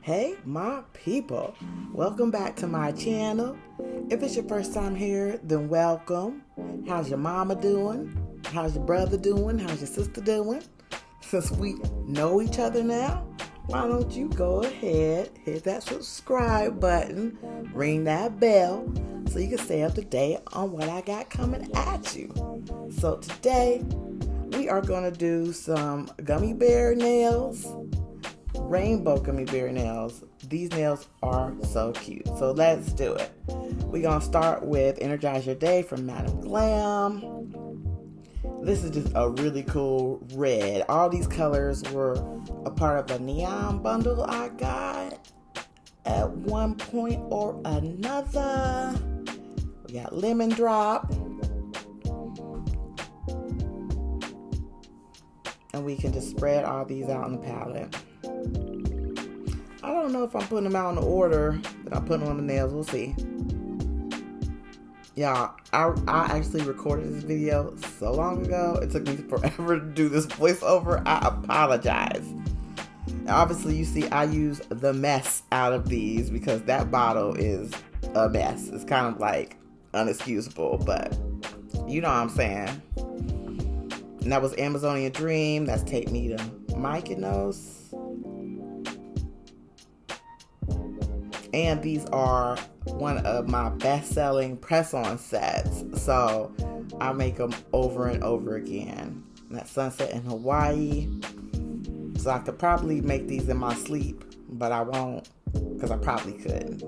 Hey my people, welcome back to my channel. If it's your first time here, then welcome. How's your mama doing? How's your brother doing? How's your sister doing? Since we know each other now, why don't you go ahead, hit that subscribe button, ring that bell, so you can stay up to date on what I got coming at you. So today, we are going to do some gummy bear nails, rainbow gummy bear nails. These nails are so cute. So let's do it. We're going to start with Energize Your Day from Glam. This is just a really cool red. All these colors were a part of a neon bundle I got at one point or another. We got Lemon Drop. And we can just spread all these out in the palette. I don't know if I'm putting them out in the order that I'm putting on the nails. We'll see. Y'all, I actually recorded this video so long ago. It took me forever to do this voiceover. I apologize. And obviously, you see, I use the mess out of these because that bottle is a mess. It's kind of like unexcusable, but you know what I'm saying. And that was Amazonian Dream. That's Take Me to Mykonos. And these are one of my best-selling press-on sets. So I make them over and over again. And that Sunset in Hawaii. So I could probably make these in my sleep, but I won't because I probably could.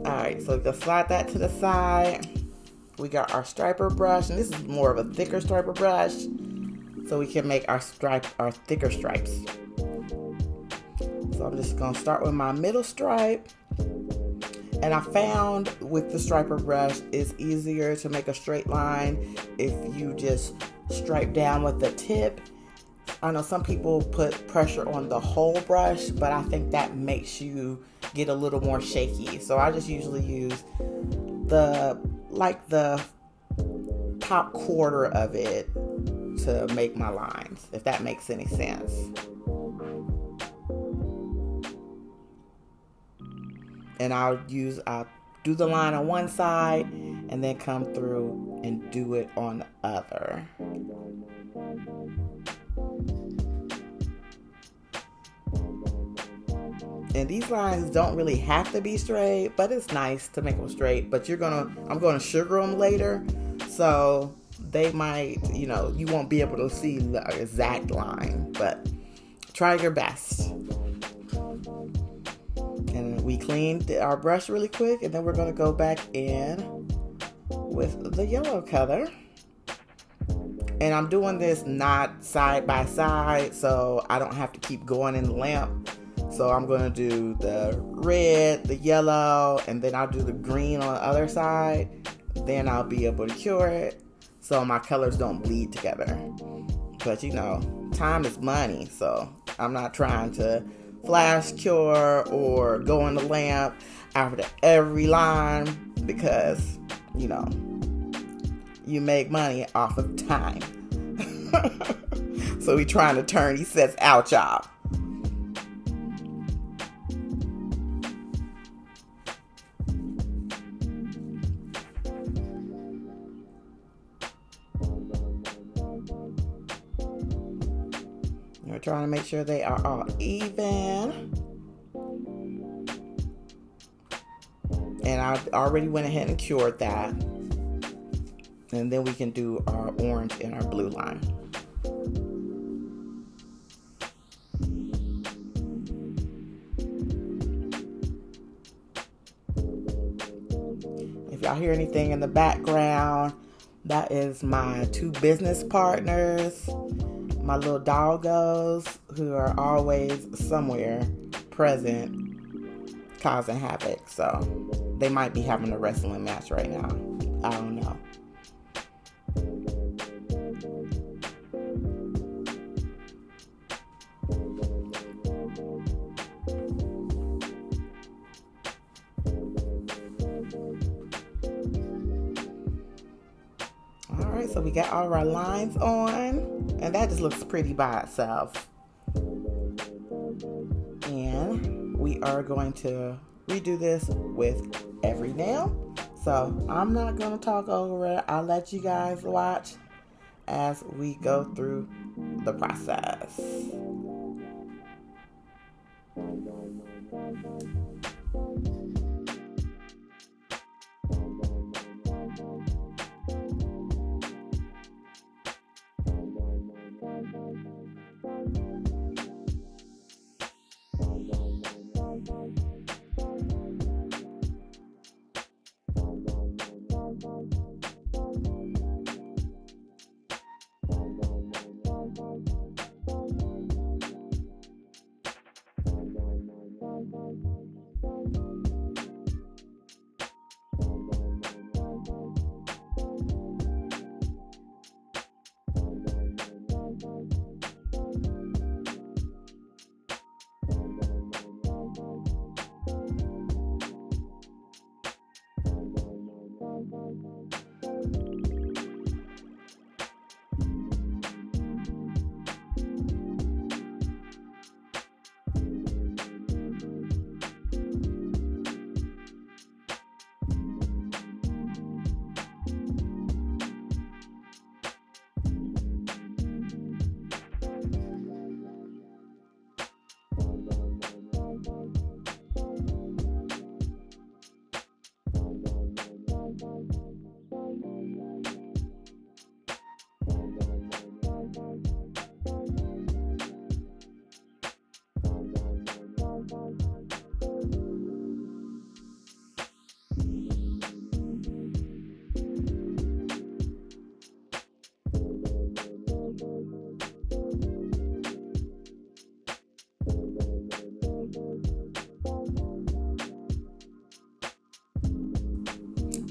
Alright, so just slide that to the side. We got our striper brush, and this is more of a thicker striper brush, so we can make our thicker stripes. So I'm just gonna start with my middle stripe, and I found with the striper brush, it's easier to make a straight line if you just stripe down with the tip. I know some people put pressure on the whole brush, but I think that makes you get a little more shaky. So I just usually use the top quarter of it to make my lines, if that makes any sense. And I'll do the line on one side and then come through and do it on the other. And these lines don't really have to be straight, but it's nice to make them straight. But I'm gonna sugar them later, so they might, you won't be able to see the exact line, but try your best. And we cleaned our brush really quick, and then we're gonna go back in with the yellow color. And I'm doing this not side by side, so I don't have to keep going in the lamp. So I'm going to do the red, the yellow, and then I'll do the green on the other side. Then I'll be able to cure it so my colors don't bleed together. But time is money, so I'm not trying to flash cure or go in the lamp after every line because, you make money off of time. So we trying to turn these sets out, y'all. We're trying to make sure they are all even. And I already went ahead and cured that. And then we can do our orange and our blue line. If y'all hear anything in the background, that is my two business partners. My little doggos who are always somewhere present causing havoc. So they might be having a wrestling match right now. I don't know. So we got all of our lines on, and that just looks pretty by itself. And we are going to redo this with every nail. So I'm not going to talk over it. I'll let you guys watch as we go through the process.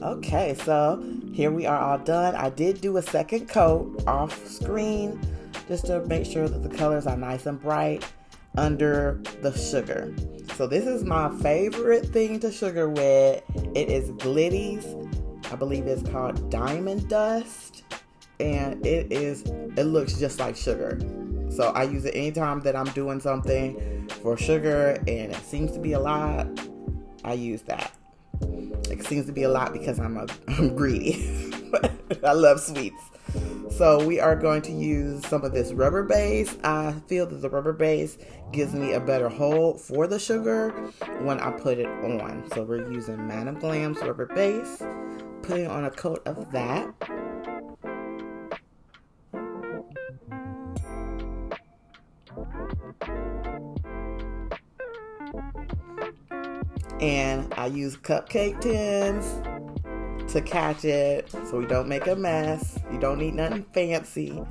Okay, so here we are all done. I did do a second coat off screen just to make sure that the colors are nice and bright under the sugar. So this is my favorite thing to sugar with. It is Glitties. I believe it's called Diamond Dust, and it looks just like sugar. So I use it anytime that I'm doing something for sugar and it seems to be a lot. I use that. It seems to be a lot because I'm greedy. I love sweets. So we are going to use some of this rubber base. I feel that the rubber base gives me a better hold for the sugar when I put it on. So we're using Madam Glam's rubber base, putting on a coat of that. And I use cupcake tins to catch it so we don't make a mess. You don't need nothing fancy.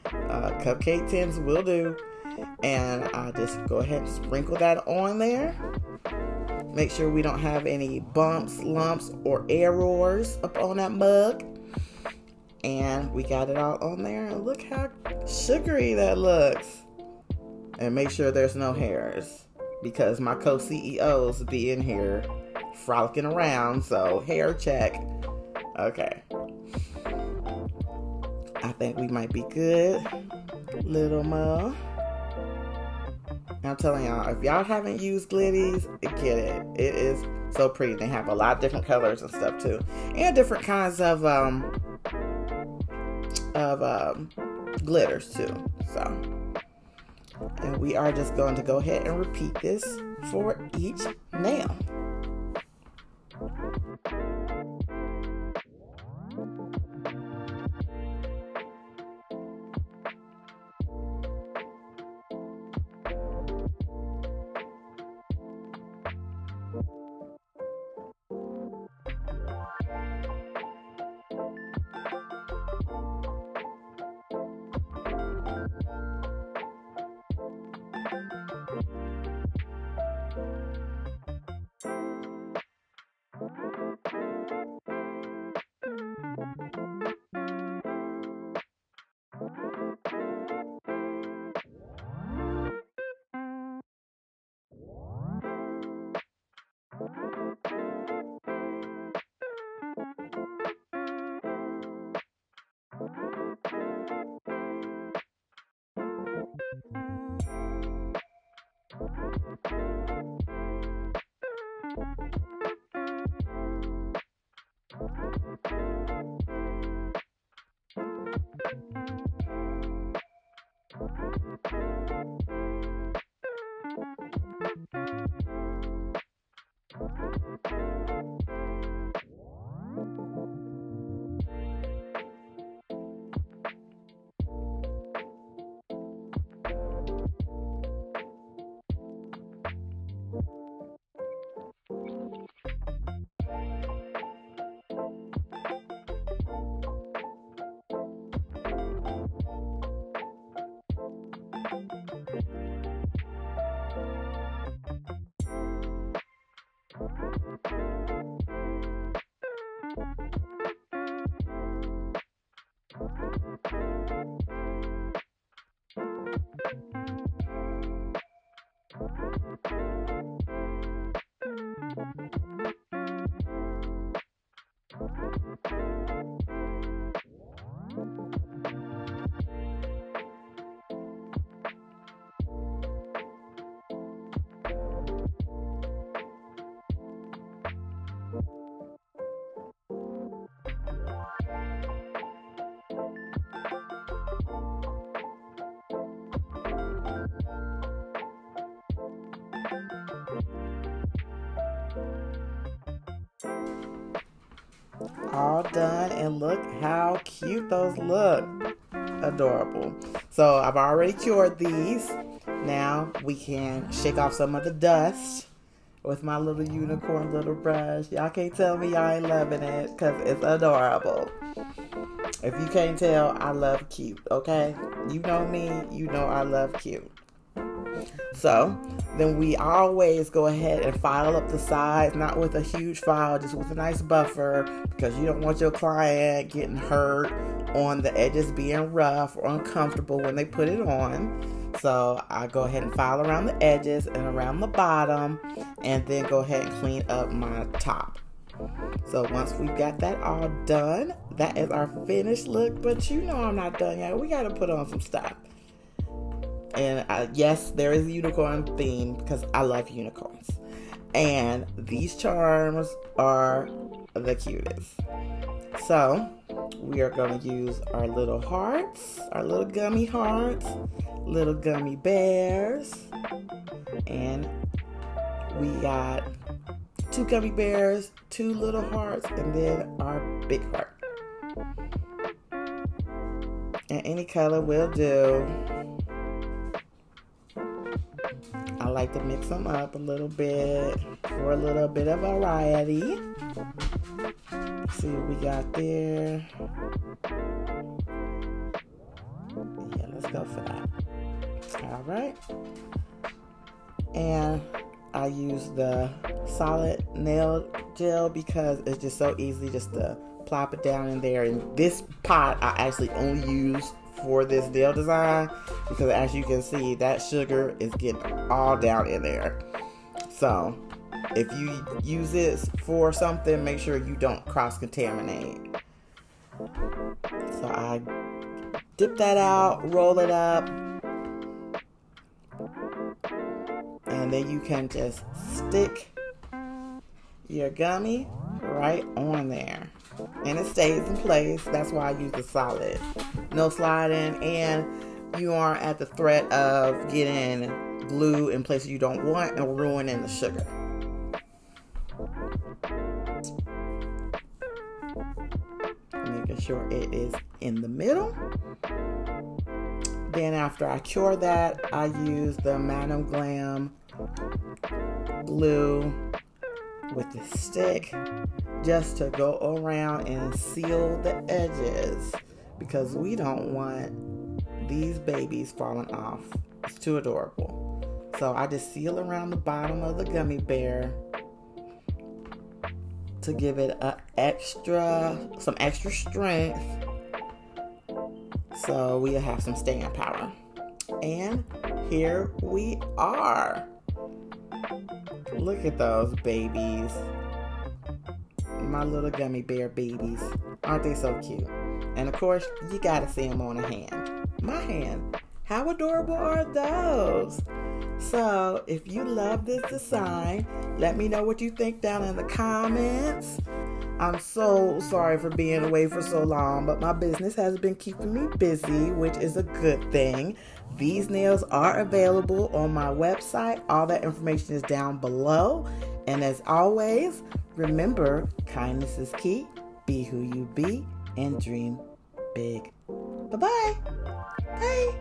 Cupcake tins will do. And I just go ahead and sprinkle that on there. Make sure we don't have any bumps, lumps, or errors up on that mug. And we got it all on there. And look how sugary that looks. And make sure there's no hairs, because my co-CEOs be in here frolicking around, so hair check. Okay. I think we might be good. Little more. I'm telling y'all, if y'all haven't used Glitties, get it. It is so pretty. They have a lot of different colors and stuff too. And different kinds of glitters too. So. And we are just going to go ahead and repeat this for each nail. All done, and look how cute those look. Adorable. So I've already cured these. Now we can shake off some of the dust with my little unicorn little brush. Y'all can't tell me y'all ain't loving it because it's adorable. If you can't tell, I love cute, okay? You know me, you know I love cute. So then we always go ahead and file up the sides, not with a huge file, just with a nice buffer, because you don't want your client getting hurt on the edges, being rough or uncomfortable when they put it on. So I go ahead and file around the edges and around the bottom, and then go ahead and clean up my top. So once we've got that all done, that is our finished look. But you know I'm not done yet. We got to put on some stuff. And yes, there is a unicorn theme because I love unicorns. And these charms are the cutest. So we are going to use our little hearts, our little gummy hearts, little gummy bears. And we got 2 gummy bears, 2 little hearts, and then our big heart. And any color will do. I like to mix them up a little bit for a little bit of variety. Let's see what we got there. Yeah, let's go for that. All right. And I use the solid nail gel because it's just so easy just to plop it down in there. And this pot I actually only use for this nail design because as you can see, that sugar is getting all down in there. So if you use this for something, make sure you don't cross-contaminate. So I dip that out, roll it up, and then you can just stick your gummy right on there. And it stays in place. That's why I use the solid. No sliding, and you aren't at the threat of getting glue in places you don't want and ruining the sugar. Making sure it is in the middle. Then after I cure that, I use the Glam glue with the stick just to go around and seal the edges because we don't want these babies falling off. It's too adorable. So I just seal around the bottom of the gummy bear to give it some extra strength so we'll have some staying power. And here we are. Look at those babies. My little gummy bear babies. Aren't they so cute? And of course, you gotta see them on a hand. My hand. How adorable are those? So, if you love this design, let me know what you think down in the comments. I'm so sorry for being away for so long, but my business has been keeping me busy, which is a good thing. These nails are available on my website. All that information is down below. And as always, remember, kindness is key. Be who you be and dream big. Bye-bye. Bye.